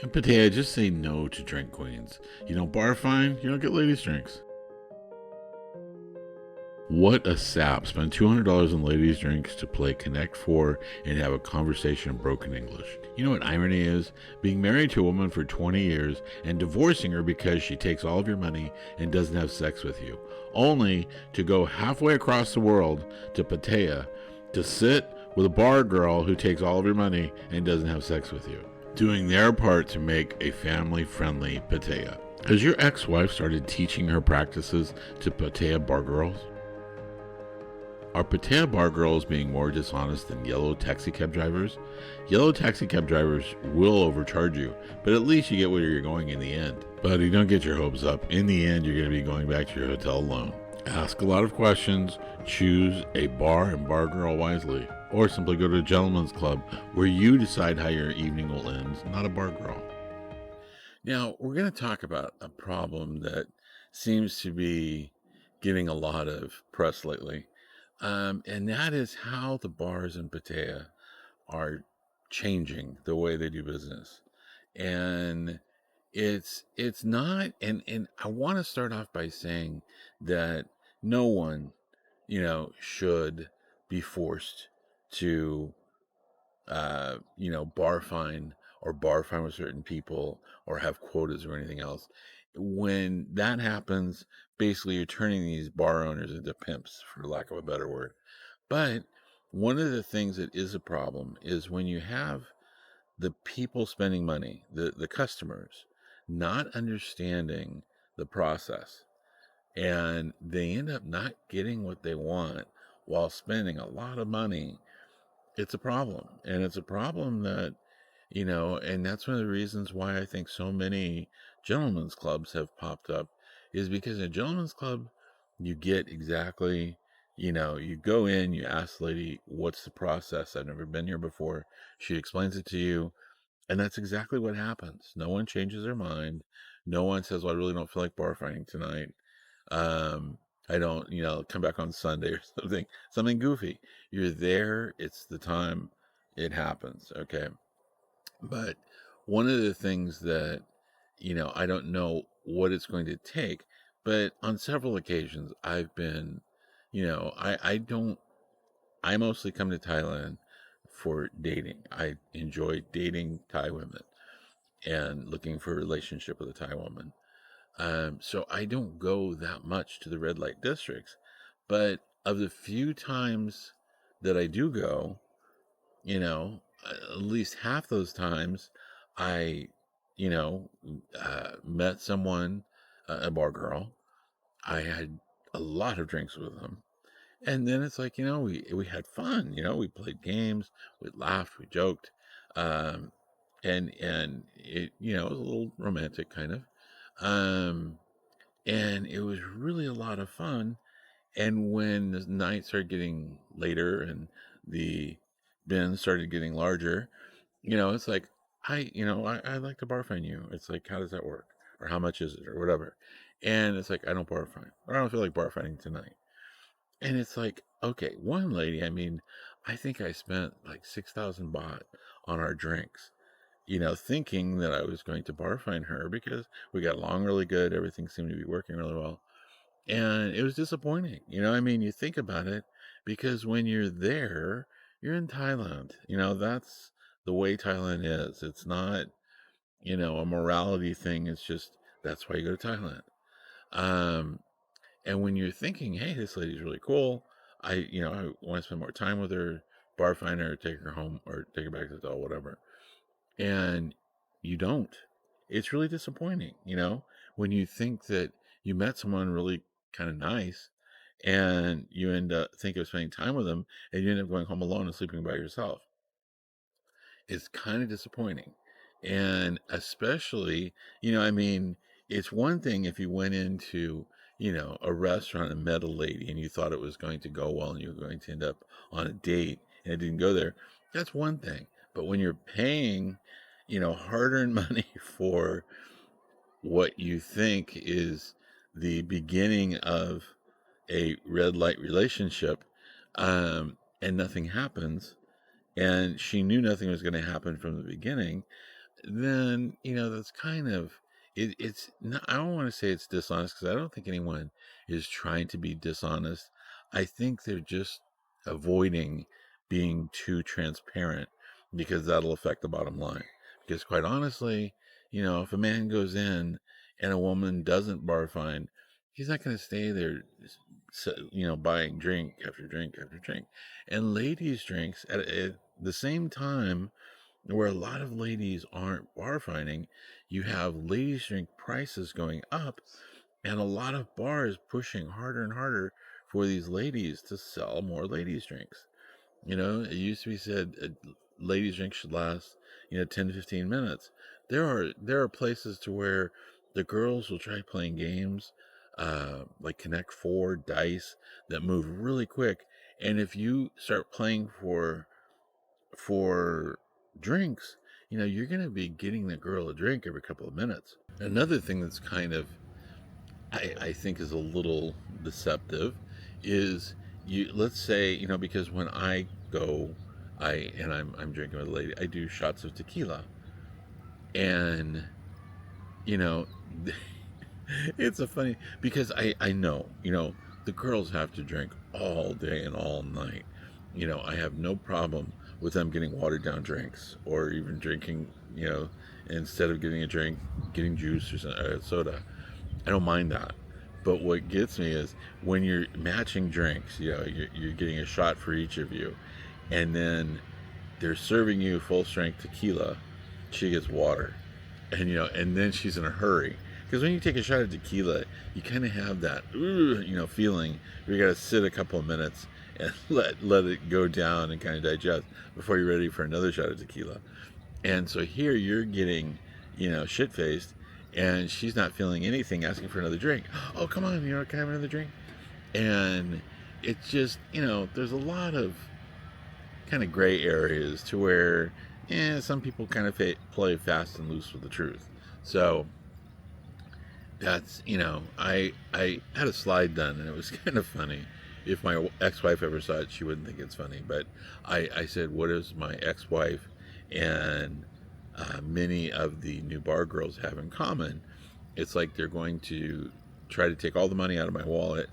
In Pattaya, just say no to drink queens. You don't bar fine, you don't get ladies' drinks. What a sap. Spend $200 on ladies' drinks to play Connect 4 and have a conversation in broken English. You know what irony is? Being married to a woman for 20 years and divorcing her because she takes all of your money and doesn't have sex with you. Only to go halfway across the world to Pattaya to sit with a bar girl who takes all of your money and doesn't have sex with you, doing their part to make a family-friendly Pattaya. Has your ex-wife started teaching her practices to Pattaya bar girls? Are Pattaya bar girls being more dishonest than yellow taxi cab drivers? Yellow taxi cab drivers will overcharge you, but at least you get where you're going in the end. But you don't get your hopes up. In the end, you're going to be going back to your hotel alone. Ask a lot of questions, choose a bar and bar girl wisely, or simply go to a gentleman's club where you decide how your evening will end, not a bar girl. Now, we're going to talk about a problem that seems to be getting a lot of press lately. And that is how the bars in Pattaya are changing the way they do business. And it's not, and I want to start off by saying that no one, should be forced to bar fine or bar fine with certain people or have quotas or anything else. When that happens, basically you're turning these bar owners into pimps, for lack of a better word. But one of the things that is a problem is when you have the people spending money, the customers, not understanding the process, and they end up not getting what they want while spending a lot of money. It's a problem. And it's a problem that, and that's one of the reasons why I think so many gentlemen's clubs have popped up, is because in a gentlemen's club, you get exactly, you go in, you ask the lady, what's the process? I've never been here before. She explains it to you. And that's exactly what happens. No one changes their mind. No one says, well, I really don't feel like bar fighting tonight. Um, I don't, come back on Sunday or something goofy. You're there. It's the time it happens. Okay. But one of the things that, I don't know what it's going to take, but on several occasions I've been, I mostly come to Thailand for dating. I enjoy dating Thai women and looking for a relationship with a Thai woman. So I don't go that much to the red light districts, but of the few times that I do go, at least half those times, I, met someone, a bar girl. I had a lot of drinks with them, and then it's like, we had fun. We played games, we laughed, we joked, um, and it, it was a little romantic kind of. Um, and it was really a lot of fun. And when the night started getting later and the bins started getting larger, it's like, I'd like to barfine you. It's like, how does that work? Or how much is it? Or whatever. And it's like, I don't barfine. Or I don't feel like barfining tonight. And it's like, okay, one lady, I think I spent like 6,000 baht on our drinks, thinking that I was going to barfine her because we got along really good. Everything seemed to be working really well. And it was disappointing. You think about it, because when you're there, you're in Thailand. That's the way Thailand is. It's not, a morality thing. It's just that's why you go to Thailand. Um, and when you're thinking, hey, this lady's really cool, I want to spend more time with her, bar find her, take her home, or take her back to the hotel, whatever. And you don't. It's really disappointing, when you think that you met someone really kind of nice and you end up thinking of spending time with them and you end up going home alone and sleeping by yourself. It's kind of disappointing. And especially, it's one thing if you went into, a restaurant and met a lady and you thought it was going to go well and you were going to end up on a date and it didn't go there. That's one thing. But when you're paying, hard earned money for what you think is the beginning of a red light relationship, and nothing happens, and she knew nothing was going to happen from the beginning, then that's kind of it's not, I don't want to say it's dishonest, because I don't think anyone is trying to be dishonest. I think they're just avoiding being too transparent, because that'll affect the bottom line. Because quite honestly, if a man goes in and a woman doesn't bar fine, he's not going to stay there, buying drink after drink after drink. And ladies drinks at the same time, where a lot of ladies aren't bar finding, you have ladies drink prices going up, and a lot of bars pushing harder and harder for these ladies to sell more ladies drinks. It used to be said a ladies drink should last 10 to 15 minutes. There are places to where the girls will try playing games, like Connect Four dice, that move really quick, and if you start playing for drinks, you're going to be getting the girl a drink every couple of minutes. Another thing that's kind of, I think, is a little deceptive is, let's say, because when I go, I'm drinking with a lady, I do shots of tequila. And, you know, it's a funny, because I know, the girls have to drink all day and all night. I have no problem with them getting watered down drinks, or even drinking, instead of getting a drink, getting juice or soda. I don't mind that. But what gets me is when you're matching drinks, you're getting a shot for each of you, and then they're serving you full strength tequila. She gets water, and then she's in a hurry, because when you take a shot of tequila, you kind of have that feeling. You got to sit a couple of minutes and let it go down and kind of digest before you're ready for another shot of tequila. And so here you're getting shit faced, and she's not feeling anything, asking for another drink. Oh, come on, can I have another drink? And it's just, there's a lot of kind of gray areas to where, some people kind of play fast and loose with the truth. So that's, I had a slide done, and it was kind of funny. If my ex-wife ever saw it, she wouldn't think it's funny. But I said, what does my ex-wife and many of the new bar girls have in common? It's like they're going to try to take all the money out of my wallet,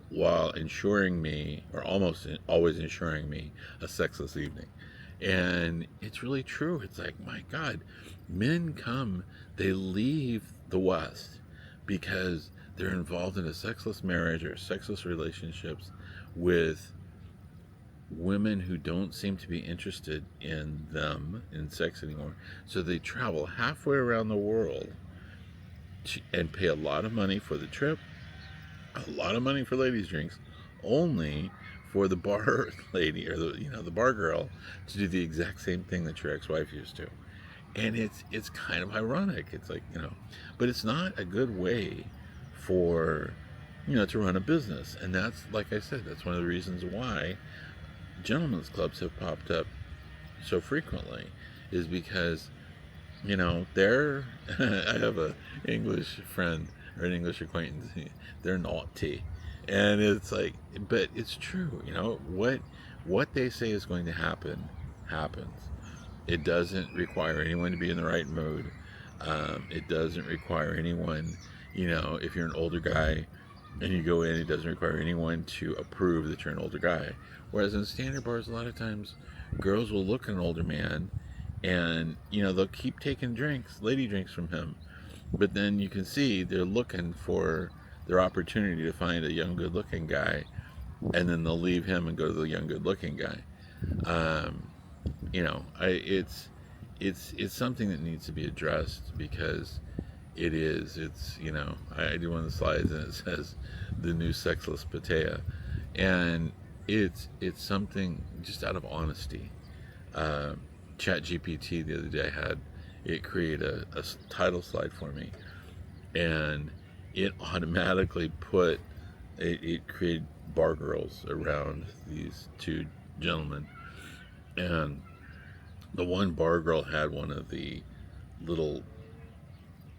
while ensuring me, or almost always ensuring me, a sexless evening. And it's really true. It's like, my God, men come, they leave the West because they're involved in a sexless marriage or sexless relationships with women who don't seem to be interested in them, in sex anymore. So they travel halfway around the world and pay a lot of money for the trip, a lot of money for ladies' drinks, only for the bar lady, or the bar girl, to do the exact same thing that your ex-wife used to. And it's kind of ironic. It's like, but it's not a good way for to run a business. And that's, like I said, that's one of the reasons why gentlemen's clubs have popped up so frequently, is because they're I have a English friend, or an English acquaintance. They're naughty, and it's like, but it's true. What they say is going to happen happens. It doesn't require anyone to be in the right mood. It doesn't require anyone, if you're an older guy and you go in, it doesn't require anyone to approve that you're an older guy. Whereas in standard bars, a lot of times, girls will look at an older man, and they'll keep taking drinks, lady drinks from him, but then you can see they're looking for their opportunity to find a young, good-looking guy, and then they'll leave him and go to the young, good-looking guy. Um, it's something that needs to be addressed, because I do one of the slides, and it says the new sexless Pattaya, and it's something just out of honesty. Chat GPT the other day, I had it create a title slide for me, and it automatically it created bar girls around these two gentlemen, and the one bar girl had one of the little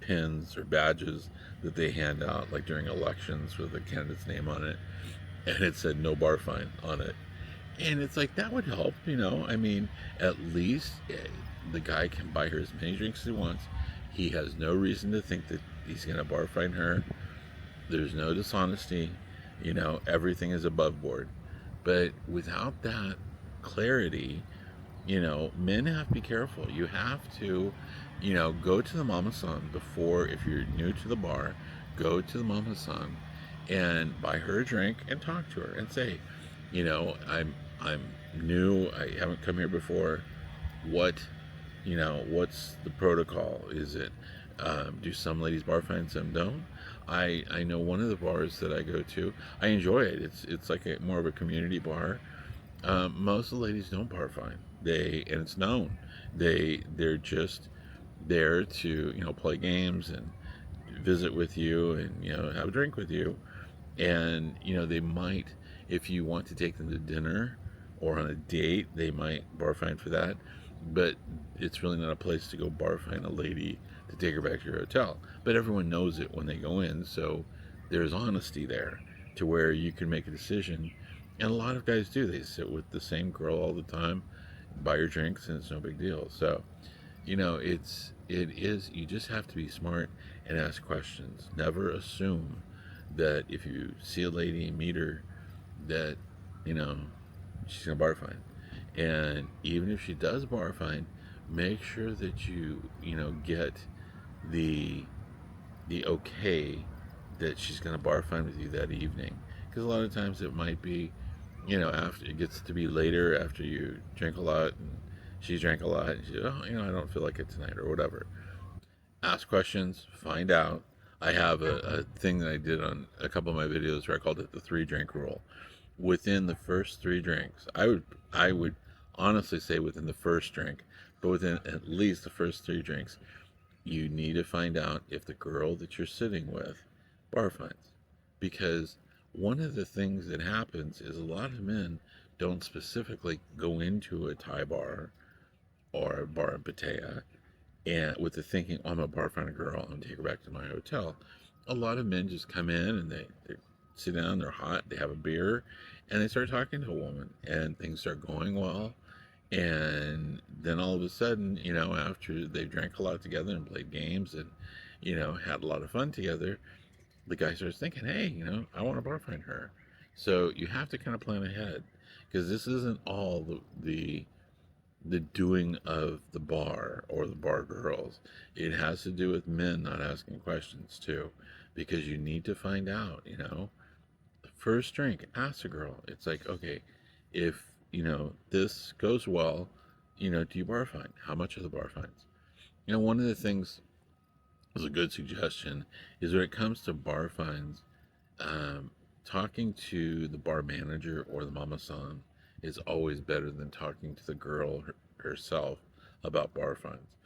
pins or badges that they hand out, like during elections, with the candidate's name on it, and it said no bar fine on it. And it's like, that would help, I mean, at least The guy can buy her as many drinks as he wants. He has no reason to think that he's going to bar find her. There's no dishonesty. Everything is above board. But without that clarity, men have to be careful. You have to, go to the mama san before, if you're new to the bar, go to the mama san and buy her a drink and talk to her and say, I'm new. I haven't come here before. What, what's the protocol? Is it, do some ladies bar find, some don't? I know one of the bars that I go to, I enjoy it. It's like more of a community bar. Most of the ladies don't bar fine. And it's known. They're just there to play games and visit with you and have a drink with you. And they might, if you want to take them to dinner or on a date, they might bar fine for that. But it's really not a place to go bar fine a lady to take her back to your hotel. But everyone knows it when they go in, so there's honesty there to where you can make a decision. And a lot of guys do. They sit with the same girl all the time, buy your drinks, and it's no big deal. So, it is, you just have to be smart and ask questions. Never assume that if you see a lady and meet her, that, you know, she's gonna bar fine. And even if she does bar fine, make sure that get the okay that she's going to bar fine with you that evening. Because a lot of times it might be, after it gets to be later, after you drink a lot and she's drank a lot, and she, oh, I don't feel like it tonight or whatever. Ask questions, find out. I have a thing that I did on a couple of my videos where I called it the 3 drink rule. Within the first 3 drinks, I would honestly say within the first drink, but within at least the first 3 drinks, you need to find out if the girl that you're sitting with bar finds. Because one of the things that happens is a lot of men don't specifically go into a Thai bar or a bar in Pattaya and with the thinking, oh, I'm gonna bar find a girl, I'm gonna take her back to my hotel. A lot of men just come in and they sit down, they're hot, they have a beer, and they start talking to a woman, and things start going well. And then all of a sudden, after they've drank a lot together and played games and, had a lot of fun together, the guy starts thinking, hey, I want to bar find her. So you have to kind of plan ahead because this isn't all the doing of the bar or the bar girls. It has to do with men not asking questions too, because you need to find out, the first drink, ask a girl. It's like, okay, if, this goes well, do you bar fine? How much are the bar fines? One of the things is a good suggestion is when it comes to bar fines, um, talking to the bar manager or the mama san is always better than talking to the girl herself about bar fines.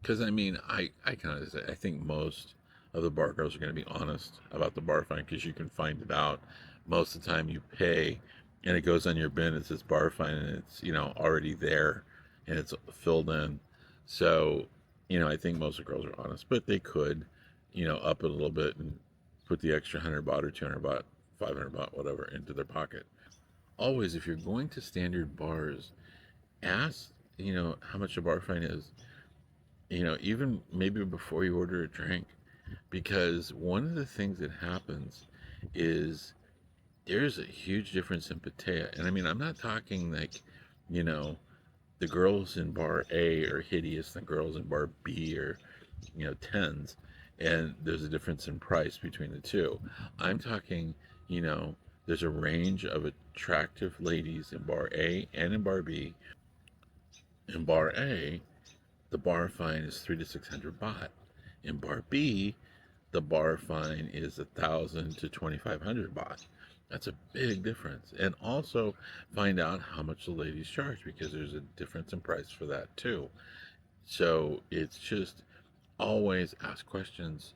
Because I kind of say I think most of the bar girls are going to be honest about the bar fine because you can find it out. Most of the time, you pay, and it goes on your bin. It says bar fine, and it's already there, and it's filled in. So I think most of the girls are honest, but they could up it a little bit and put the extra 100 baht or 200 baht, 500 baht, whatever, into their pocket. Always, if you're going to standard bars, ask how much a bar fine is, even maybe before you order a drink. Because one of the things that happens is there's a huge difference in Pattaya. And I'm not talking like, you know, the girls in bar A are hideous than girls in bar B are, tens. And there's a difference in price between the two. I'm talking, there's a range of attractive ladies in bar A and in bar B. In bar A, the bar fine is 300 to 600 baht. In bar B, the bar fine is 1,000 to 2,500 baht. That's a big difference. And also find out how much the ladies charge because there's a difference in price for that too. So it's just always ask questions,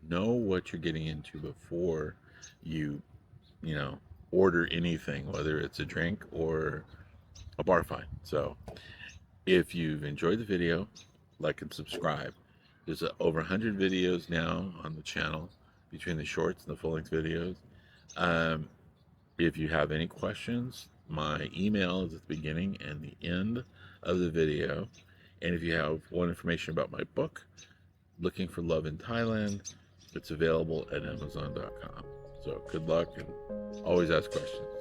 know what you're getting into before you, you know, order anything, whether it's a drink or a bar fine. So if you've enjoyed the video, like and subscribe. There's over 100 videos now on the channel between the shorts and the full length videos. Um, if you have any questions, my email is at the beginning and the end of the video. And if you want information about my book, Looking for Love in Thailand, it's available at Amazon.com. So good luck and always ask questions.